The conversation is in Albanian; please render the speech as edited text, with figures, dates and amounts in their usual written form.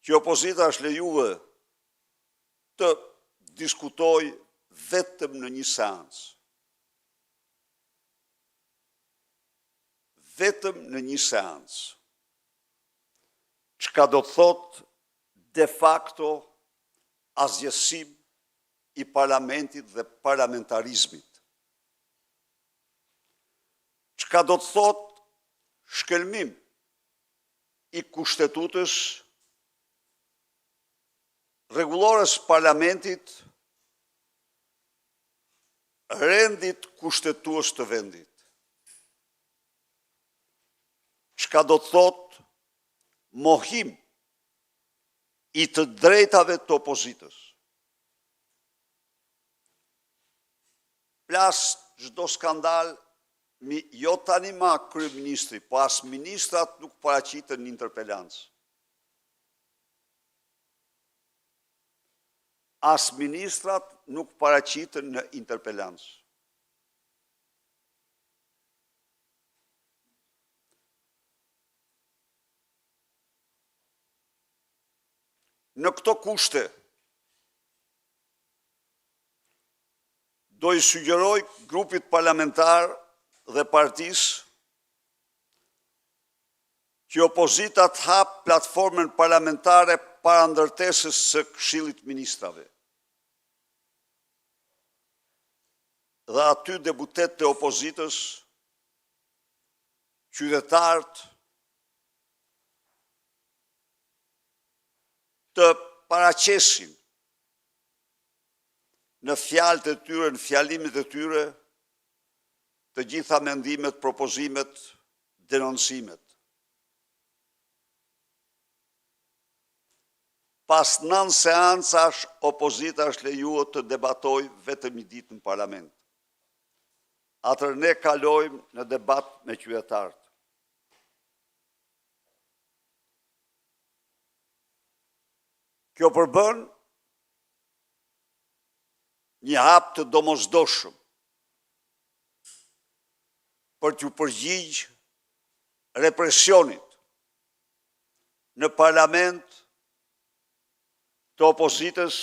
që opozita është lejuar të diskutoj vetëm në një seancë. Vetëm në një seancë. Çka do të thotë de facto asgjësim i parlamentit dhe parlamentarizmit. Çka do të thotë shkelmim i kushtetutës rregullores parlamentit, rendit kushtetues të vendit. Çka do të thotë mohim i të drejtave të opozitës. Plas çdo skandal, jo tani ma kryeministri, po as ministrat nuk paraqiten në interpelancë. As ministrat nuk paraqiten në interpelancë. Në këto kushte, do i sugjeroj grupit parlamentar dhe partisë që opozita të hapë platformën parlamentare para ndërtesës së Këshillit Ministrave. Dhe aty deputetët e opozitës, qytetarët, të paraqesin në fjalët e tyre, në fjalimet e tyre, të gjitha mendimet, propozimet, denoncimet. Pas 9 seancash, opozita është lejuar të debatoj vetëm një ditë në parlament. Atër ne kalojmë në debat me qytetarët. Kjo përbën një hap të domosdoshëm për t'ju përgjigj represionit në parlament të opozitës